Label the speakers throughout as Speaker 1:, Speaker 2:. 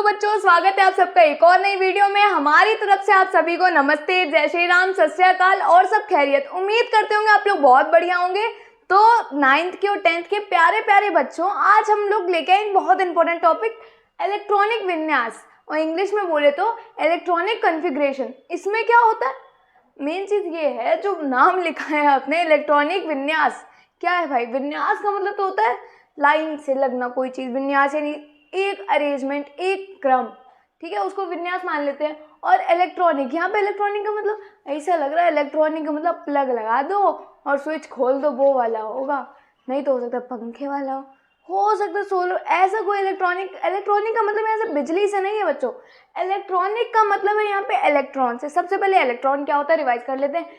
Speaker 1: Hello बच्चों, स्वागत है आप सबका एक और नई वीडियो में। हमारी तरफ से आप सभी को नमस्ते, जय श्री राम, सत श्री अकाल और सब खैरियत। उम्मीद करते होंगे आप लोग बहुत बढ़िया होंगे। तो 9th के और 10th के प्यारे प्यारे बच्चों, आज हम लोग लेके आए बहुत इंपॉर्टेंट टॉपिक, इलेक्ट्रॉनिक विन्यास, और इंग्लिश में बोले तो इलेक्ट्रॉनिक कॉन्फ़िगरेशन। इसमें क्या होता है, मेन चीज़ ये है जो नाम लिखा है आपने, इलेक्ट्रॉनिक विन्यास। क्या है भाई, विन्यास का मतलब तो होता है लाइन से लगना कोई चीज़। विन्यास यानी एक अरेंजमेंट, एक क्रम, ठीक है, उसको विन्यास मान लेते हैं। और इलेक्ट्रॉनिक, यहाँ पे इलेक्ट्रॉनिक का मतलब ऐसा लग रहा है, इलेक्ट्रॉनिक का मतलब प्लग लगा दो और स्विच खोल दो, वो वाला होगा। नहीं तो हो सकता है पंखे वाला हो सकता है सोलर, ऐसा कोई इलेक्ट्रॉनिक। इलेक्ट्रॉनिक का मतलब यहाँ से बिजली से नहीं है बच्चों, इलेक्ट्रॉनिक का मतलब है यहाँ पे इलेक्ट्रॉन से। सबसे पहले इलेक्ट्रॉन क्या होता है रिवाइज कर लेते हैं।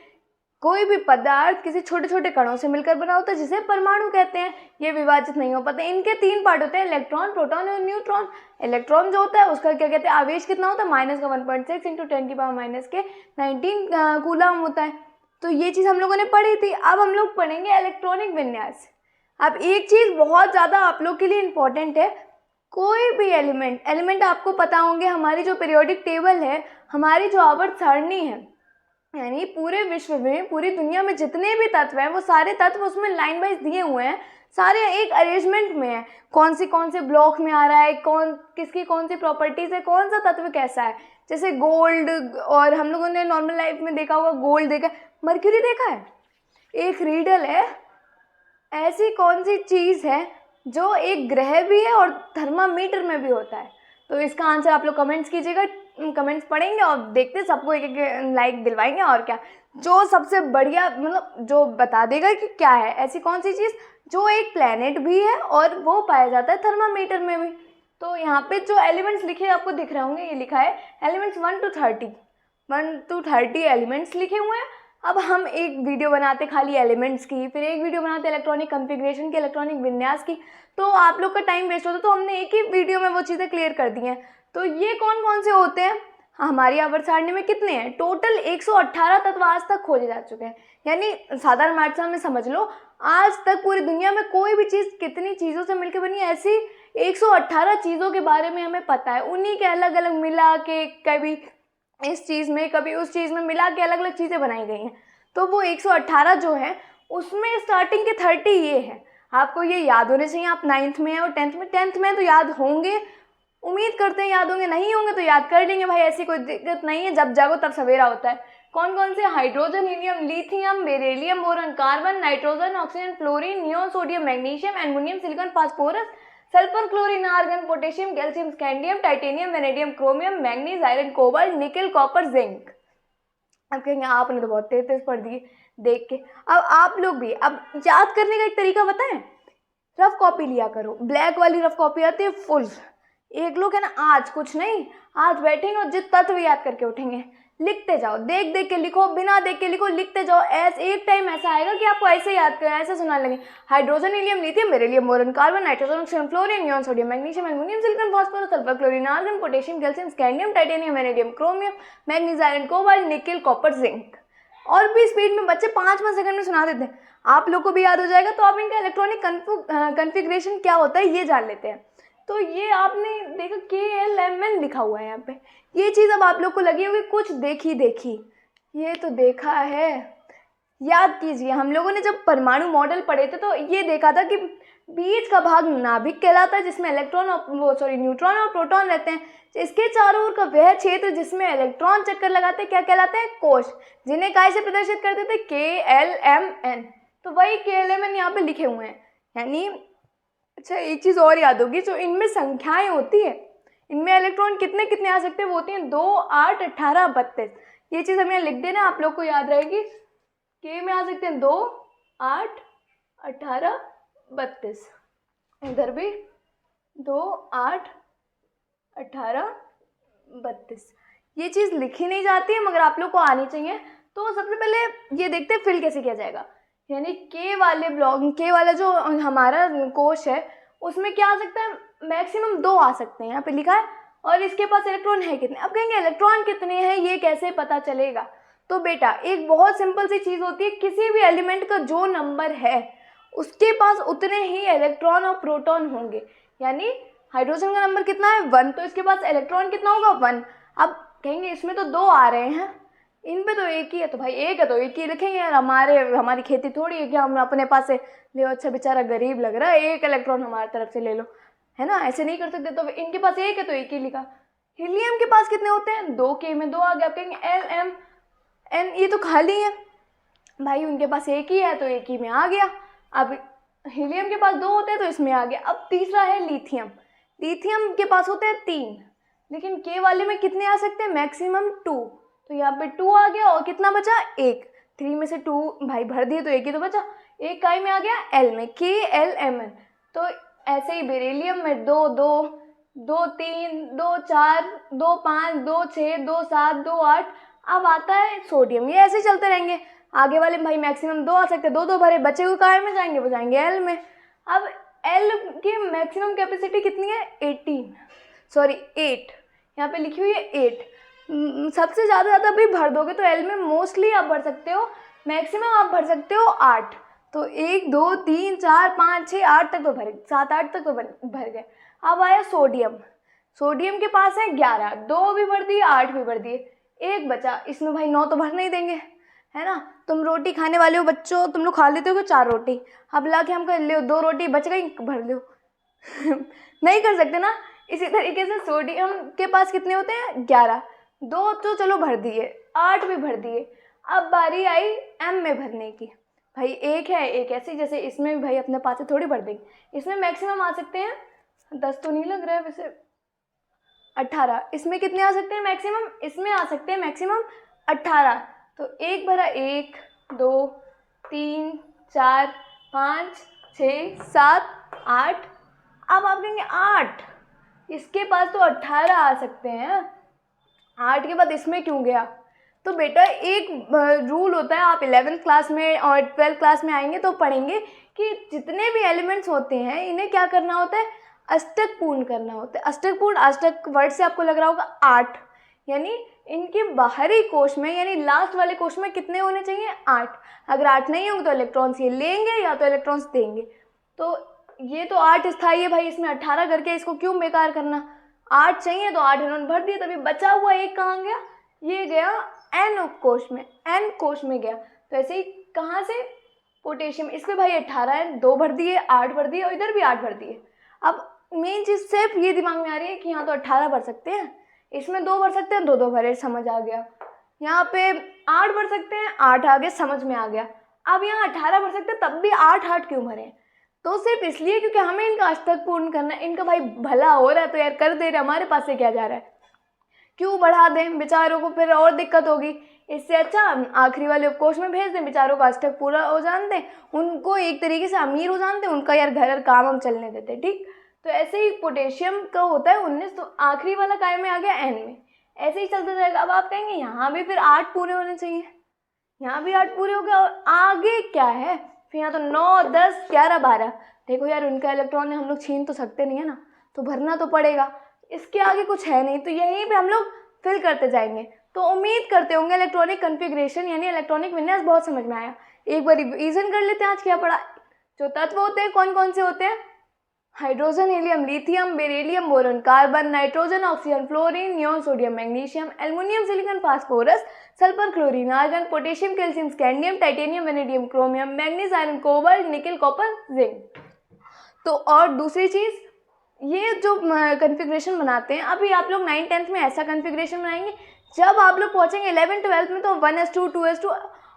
Speaker 1: कोई भी पदार्थ किसी छोटे छोटे कणों से मिलकर बना होता है जिसे परमाणु कहते हैं। ये विभाजित नहीं हो पाते। इनके 3 पार्ट होते हैं, इलेक्ट्रॉन, प्रोटॉन और न्यूट्रॉन। इलेक्ट्रॉन जो होता है उसका क्या कहते हैं, आवेश कितना होता है, -1.6 × 10⁻⁻⁻19 कूलम होता है। तो ये चीज़ हम लोगों ने पढ़ी थी। अब हम लोग पढ़ेंगे इलेक्ट्रॉनिक विन्यास। अब एक चीज़ बहुत ज़्यादा आप लोग के लिए इम्पोर्टेंट है, कोई भी एलिमेंट आपको पता होंगे, हमारी जो पीरियोडिक टेबल है, हमारी जो आवर्त सारणी है, यानी पूरे विश्व में, पूरी दुनिया में जितने भी तत्व हैं वो सारे तत्व उसमें लाइन वाइज दिए हुए हैं, सारे एक अरेंजमेंट में है। कौन से ब्लॉक में आ रहा है, किसकी कौन सी प्रॉपर्टीज है, कौन सा तत्व कैसा है। जैसे गोल्ड, और हम लोगों ने नॉर्मल लाइफ में देखा होगा, गोल्ड देखा है, मर्क्यूरी देखा है। एक रीडल है, ऐसी कौन सी चीज़ है जो एक ग्रह भी है और थर्मामीटर में भी होता है। तो इसका आंसर आप लोग कमेंट्स कीजिएगा, कमेंट्स पढ़ेंगे और देखते हैं, सबको एक एक लाइक दिलवाएंगे। और क्या, जो सबसे बढ़िया मतलब जो बता देगा कि क्या है ऐसी कौन सी चीज़ जो एक प्लेनेट भी है और वो पाया जाता है थर्मामीटर में भी। तो यहाँ पे जो एलिमेंट्स लिखे आपको दिख रहे होंगे, ये लिखा है एलिमेंट्स 1 to 30 एलिमेंट्स लिखे हुए हैं। अब हम एक वीडियो बनाते खाली एलिमेंट्स की, फिर एक वीडियो बनाते इलेक्ट्रॉनिक कॉन्फ़िगरेशन की, इलेक्ट्रॉनिक विन्यास की, तो आप लोग का टाइम वेस्ट होता। तो हमने एक ही वीडियो में वो चीज़ें क्लियर कर दी हैं। तो ये कौन कौन से होते हैं, हमारी आवर्त सारणी में कितने हैं, टोटल 118 तत्व आज तक खोजे जा चुके हैं। यानी साधारण भाषा में समझ लो, आज तक पूरी दुनिया में कोई भी चीज़ कितनी चीज़ों से मिलकर बनी है, ऐसी 118 चीज़ों के बारे में हमें पता है। उन्हीं के अलग अलग मिला के, कभी इस चीज़ में कभी उस चीज़ में मिला के अलग अलग चीज़ें बनाई गई हैं। तो वो 118 जो है उसमें स्टार्टिंग के 30 ये है। आपको ये याद होने चाहिए। आप 9th में और 10th में तो याद होंगे, उम्मीद करते हैं याद होंगे, नहीं होंगे तो याद कर लेंगे भाई, ऐसी कोई दिक्कत नहीं है। जब जागो तब सवेरा होता है। कौन कौन से, hydrogen, helium, lithium, beryllium, boron, carbon, nitrogen, oxygen, fluorine, neon, sodium, magnesium, aluminium, silicon, phosphorus, sulphur, chlorine, argon, potassium, calcium, scandium, titanium, vanadium, chromium, manganese, iron, cobalt, nickel, copper, zinc. अब कहेंगे आपने तो बहुत तेज तेज पढ़ दिए देख के। अब आप लोग भी, अब याद करने का एक तरीका बताएं, रफ कॉपी लिया करो। ब्लैक वाली रफ कॉपी आती है फुल। एक लोग है ना, आज कुछ नहीं, आज बैठेंगे और जित तत्व याद करके उठेंगे, लिखते जाओ, देख देख के लिखो, बिना देख के लिखो, लिखते जाओ। एक टाइम ऐसा आएगा कि आपको ऐसे याद करें, ऐसे सुनाने लगे, hydrogen, helium, lithium, beryllium, boron, carbon, nitrogen, oxygen, fluorine, neon, sodium, magnesium, aluminium, silicon, phosphorus, sulphur, chlorine, argon, potassium, calcium, scandium, titanium, vanadium, chromium, manganese, iron, cobalt, nickel, copper, zinc. और भी स्पीड में बच्चे 5-5 second में सुना देते हैं, आप लोग को भी याद हो जाएगा। तो आप इनका इलेक्ट्रॉनिक कॉन्फ़िगरेशन क्या होता है ये जान लेते हैं। तो ये आपने देखा KLMN लिखा हुआ है यहाँ पे, ये चीज़ अब आप लोग को लगी होगी कुछ देखी, ये तो देखा है। याद कीजिए, हम लोगों ने जब परमाणु मॉडल पढ़े थे तो ये देखा था कि बीच का भाग नाभिक कहलाता है, जिसमें न्यूट्रॉन और प्रोटॉन रहते हैं। इसके चारों ओर का वह क्षेत्र जिसमें इलेक्ट्रॉन चक्कर लगाते हैं क्या कहलाते हैं, कोश, जिन्हें काय से प्रदर्शित करते थे, KLMN। तो वही KLMN यहाँ पे लिखे हुए हैं। यानी अच्छा, एक चीज़ और याद होगी, जो इनमें संख्याएं होती है, इनमें इलेक्ट्रॉन कितने कितने आ सकते हैं, वो होती हैं 2, 8, 18, 32। ये चीज़ हमें लिख देना, आप लोग को याद रहेगी। के में आ सकते हैं 2, 8, 18, 32। इधर भी 2, 8, 18, 32। ये चीज़ लिखी नहीं जाती है मगर आप लोग को आनी चाहिए। तो सबसे पहले ये देखते हैं फिल कैसे किया जाएगा। यानी के वाले ब्लॉक, के वाला जो हमारा कोश है उसमें क्या आ सकता है, मैक्सिमम 2 आ सकते हैं, यहाँ पे लिखा है। और इसके पास इलेक्ट्रॉन है कितने। अब कहेंगे इलेक्ट्रॉन कितने हैं ये कैसे पता चलेगा। तो बेटा एक बहुत सिंपल सी चीज़ होती है, किसी भी एलिमेंट का जो नंबर है उसके पास उतने ही इलेक्ट्रॉन और प्रोटॉन होंगे। यानी हाइड्रोजन का नंबर कितना है 1, तो इसके पास इलेक्ट्रॉन कितना होगा 1। अब कहेंगे इसमें तो 2 आ रहे हैं, इन पे तो एक ही है, तो भाई एक है तो एक ही लिखेंगे यार, हमारी खेती थोड़ी है कि हम अपने पास से ले। अच्छा बेचारा गरीब लग रहा है, एक इलेक्ट्रॉन हमारी तरफ से ले लो, है ना, ऐसे नहीं कर सकते। तो इनके पास एक है तो एक ही लिखा। हीलियम के पास कितने होते हैं 2, के में 2 आ गया। आप कहेंगे एल एम एन, ये तो खाली है भाई, उनके पास एक ही है तो एक ही में आ गया। अब हीलियम के पास 2 होते हैं तो इसमें आ गया। अब तीसरा है लिथियम। लिथियम के पास होते हैं 3, लेकिन के वाले में कितने आ सकते हैं मैक्सिमम 2, तो यहाँ पे 2 आ गया और कितना बचा 1। 3 में से 2 भाई भर दिए तो एक ही तो बचा, एक काय में आ गया एल में, के एल एम एन। तो ऐसे ही बेरिलियम में 2 2 2 3 2 4 2 5 2 6 2 7 2 8। अब आता है सोडियम, ये ऐसे चलते रहेंगे। आगे वाले में भाई मैक्सिमम 2 आ सकते हैं, 2 2 भरे, बचे हुए काय में जाएंगे, वो जाएंगे एल में। अब एल की मैक्सिमम कैपेसिटी कितनी है 8, यहाँ पे लिखी हुई है 8। सबसे ज़्यादा भी भर दोगे तो एल में मोस्टली आप भर सकते हो, मैक्सिमम आप भर सकते हो 8। तो 1 2 3 4 5 6 8 तक तो भरे, 7 8 तक तो भर गए। अब आया सोडियम। सोडियम के पास है 11, 2 भी भर दिए 8 भी भर दिए, एक बचा। इसमें भाई 9 तो भर नहीं देंगे, है ना। तुम रोटी खाने वाले हो बच्चों, तुम लोग खा लेते हो 4 रोटी, अब ला के हम कर ले 2 रोटी बच गई, भर लो नहीं कर सकते ना। इसी तरीके से सोडियम के पास कितने होते हैं 11, 2 तो चलो भर दिए, 8 भी भर दिए। अब बारी आई एम में भरने की। भाई एक है, एक ऐसे जैसे इसमें भी भाई अपने पास से थोड़ी भर देंगे। इसमें मैक्सिमम आ सकते हैं 10 तो नहीं लग रहा है वैसे, 18। इसमें कितने आ सकते हैं मैक्सिमम, इसमें आ सकते हैं मैक्सिमम 18। तो एक भरा 1 2 3 4 5 6 7 8। अब आप कहेंगे 8, इसके पास तो 18 आ सकते हैं, 8 के बाद इसमें क्यों गया। तो बेटा एक रूल होता है, आप 11th क्लास में और 12th क्लास में आएंगे तो पढ़ेंगे कि जितने भी एलिमेंट्स होते हैं इन्हें क्या करना होता है, अष्टक पूर्ण करना होता है। अष्टक पूर्ण, अष्टक वर्ड से आपको लग रहा होगा 8, यानी इनके बाहरी कोश में यानी लास्ट वाले कोश में कितने होने चाहिए 8। अगर 8 नहीं होंगे तो इलेक्ट्रॉन्स ये लेंगे या तो इलेक्ट्रॉन्स देंगे। तो ये तो 8 स्थायी है भाई, इसमें 18 करके इसको क्यों बेकार करना। 8 चाहिए तो 8 इन्होंने भर दिए, तभी बचा हुआ एक कहाँ गया, ये गया एन उपकोश में, एन कोश में गया। तो ऐसे ही कहाँ से पोटेशियम, इसमें भाई 18 है, 2 भर दिए 8 भर दिए और इधर भी 8 भर दिए। अब मेन चीज़ सिर्फ ये दिमाग में आ रही है कि यहाँ तो 18 भर सकते हैं, इसमें 2 भर सकते हैं, 2 2 भरे, समझ आ गया। यहाँ पे 8 भर सकते हैं, 8 आ गया, समझ में आ गया। अब यहाँ 18 भर सकते हैं, तब भी 8 8 क्यों भरे, तो सिर्फ इसलिए क्योंकि हमें इनका अष्टक पूर्ण करना है। इनका भाई भला हो रहा है तो यार कर दे रहे, हमारे पास से क्या जा रहा है, क्यों बढ़ा दें बेचारों को, फिर और दिक्कत होगी। इससे अच्छा आखिरी वाले उपकोष में भेज दें, बेचारों का अष्टक पूरा हो जान दें, उनको एक तरीके से अमीर हो जान दें, उनका यार घर काम हम चलने देते, ठीक। तो ऐसे ही पोटेशियम का होता है 19, तो आखिरी वाला काय में आ गया एन में, ऐसे ही चलता जाएगा। अब आप कहेंगे यहाँ भी फिर 8 पूरे होने चाहिए, यहाँ भी 8 पूरे हो गए और आगे क्या है, फिर यहाँ तो 9 10 11 12। देखो यार उनका इलेक्ट्रॉन हम लोग छीन तो सकते नहीं है ना, तो भरना तो पड़ेगा, इसके आगे कुछ है नहीं, तो यहीं पे हम लोग फिल करते जाएंगे। तो उम्मीद करते होंगे इलेक्ट्रॉनिक कन्फिग्रेशन यानी इलेक्ट्रॉनिक विन्यास बहुत समझ में आया। एक बार रिवीजन कर लेते हैं आज क्या पढ़ा। जो तत्व होते हैं कौन कौन से होते हैं, hydrogen, helium, lithium, beryllium, boron, carbon, nitrogen, oxygen, fluorine, neon, sodium, magnesium, aluminium, silicon, phosphorus, sulphur, chlorine, argon, potassium, calcium, scandium, titanium, vanadium, chromium, manganese, iron, cobalt, nickel, copper, zinc. तो और दूसरी चीज़, ये जो कन्फिग्रेशन बनाते हैं, अभी आप लोग 9th 10th में ऐसा कन्फिग्रेशन बनाएंगे, जब आप लोग पहुँचेंगे 11th 12th में तो 1s2 2s2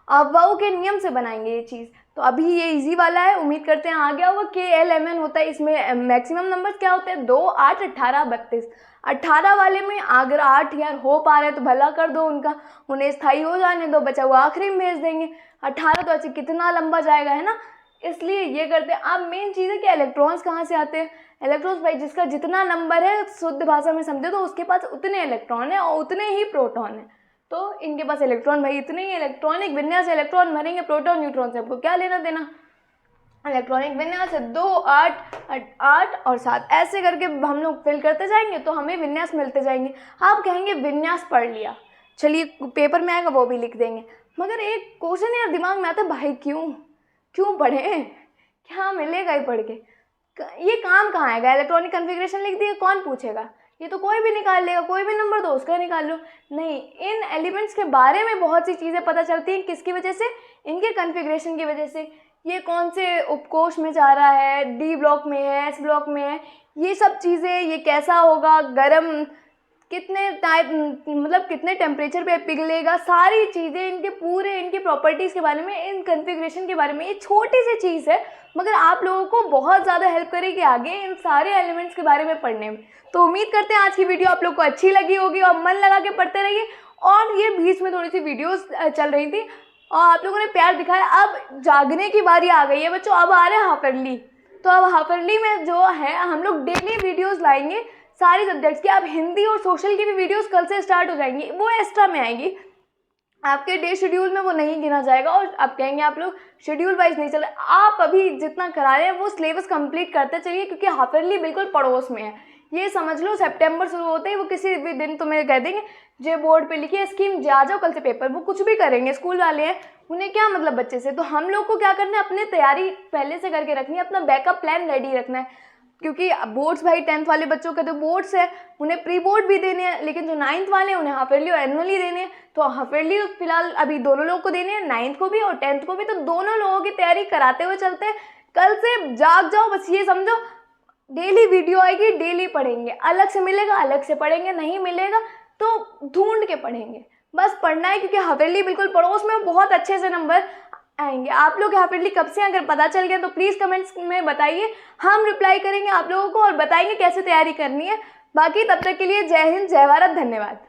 Speaker 1: अबव के नियम से बनाएंगे ये चीज़। तो अभी ये इजी वाला है, उम्मीद करते हैं आ गया होगा। KLMN होता है, इसमें मैक्सिमम नंबर्स क्या होते हैं 2 8 18 32। 18 वाले में अगर 8 यार हो पा रहे हैं तो भला कर दो उनका, उन्हें स्थायी हो जाने दो, बचा हुआ आखिरी में भेज देंगे। 18 तो ऐसे कितना लंबा जाएगा, है ना, इसलिए ये करते हैं। अब मेन चीज़ है कि इलेक्ट्रॉन्स कहाँ से आते हैं। इलेक्ट्रॉन्स भाई जिसका जितना नंबर है शुद्ध भाषा में समझे तो उसके पास उतने इलेक्ट्रॉन है और उतने ही प्रोटॉन है। तो इनके पास इलेक्ट्रॉन भाई इतने ही, इलेक्ट्रॉनिक विन्यास इलेक्ट्रॉन भरेंगे प्रोटॉन न्यूट्रॉन से, आपको क्या लेना देना। इलेक्ट्रॉनिक विन्यास है 2 8 8 और 7, ऐसे करके हम लोग फिल करते जाएंगे तो हमें विन्यास मिलते जाएंगे। आप कहेंगे विन्यास पढ़ लिया, चलिए पेपर में आएगा वो भी लिख देंगे, मगर एक क्वेश्चन यार दिमाग में आता है, भाई क्यों पढ़ें, क्या मिलेगा ही पढ़ के। ये काम कहाँ आएगा, इलेक्ट्रॉनिक कन्फिग्रेशन लिख दिया, कौन पूछेगा, ये तो कोई भी निकाल लेगा, कोई भी नंबर दो उसका निकाल लो। नहीं, इन एलिमेंट्स के बारे में बहुत सी चीज़ें पता चलती हैं, किसकी वजह से, इनके कन्फिग्रेशन की वजह से। ये कौन से उपकोष में जा रहा है, डी ब्लॉक में है, एस ब्लॉक में है, ये सब चीज़ें, ये कैसा होगा, गर्म कितने टाइप, मतलब कितने टेम्परेचर पे पिघलेगा, सारी चीज़ें, इनके पूरे इनकी प्रॉपर्टीज़ के बारे में, इन कन्फिग्रेशन के बारे में। ये छोटी सी चीज़ है मगर आप लोगों को बहुत ज़्यादा हेल्प करेगी आगे इन सारे एलिमेंट्स के बारे में पढ़ने में। तो उम्मीद करते हैं आज की वीडियो आप लोग को अच्छी लगी होगी और मन लगा के पढ़ते रहिए। और ये बीच में थोड़ी सी वीडियोस चल रही थी और आप लोगों ने प्यार दिखाया। अब जागने की बारी आ गई है बच्चों, अब आ रहे हैं हाफ ईयरली। तो अब हाफ ईयरली में जो है हम लोग डेली वीडियोज़ लाएंगे सारी सब्जेक्ट्स की। अब हिंदी और सोशल की भी वीडियोस कल से स्टार्ट हो जाएंगी, वो एक्स्ट्रा में आएंगी, आपके डे शेड्यूल में वो नहीं गिना जाएगा। और आप कहेंगे आप लोग शेड्यूल वाइज नहीं चल रहे, आप अभी जितना करा रहे हैं वो सिलेबस कंप्लीट करते चलिए, क्योंकि हाफ ईयरली बिल्कुल पड़ोस में है। ये समझ लो सितंबर शुरू होते ही वो किसी भी दिन तुम्हें कह देंगे जो बोर्ड पे लिखिए स्कीम जा जाओ कल से पेपर, वो कुछ भी करेंगे, स्कूल वाले हैं, उन्हें क्या मतलब बच्चे से। तो हम लोग को क्या करना है, अपनी तैयारी पहले से करके रखनी है, अपना बैकअप प्लान रेडी रखना है, क्योंकि बोर्ड्स भाई 10th वाले बच्चों के तो बोर्ड्स है, उन्हें प्री बोर्ड भी देने हैं, लेकिन जो 9th वाले हैं उन्हें हाफ ईयरली और एनुअली देने हैं। तो हाफ ईयरली फिलहाल अभी दोनों लोगों को देने हैं, 9th को भी और 10th को भी। तो दोनों लोगों की तैयारी कराते हुए चलते हैं। कल से जाग जाओ, बस ये समझो डेली वीडियो आएगी, डेली पढ़ेंगे, अलग से मिलेगा अलग से पढ़ेंगे, नहीं मिलेगा तो ढूंढ के पढ़ेंगे, बस पढ़ना है। क्योंकि हाफ ईयरली बिल्कुल पड़ोस में, बहुत अच्छे से नंबर आएंगे। आप लोग हाफ ईयरली कब से अगर पता चल गया तो प्लीज़ कमेंट्स में बताइए, हम रिप्लाई करेंगे आप लोगों को और बताएंगे कैसे तैयारी करनी है। बाकी तब तक के लिए जय हिंद, जय भारत, धन्यवाद।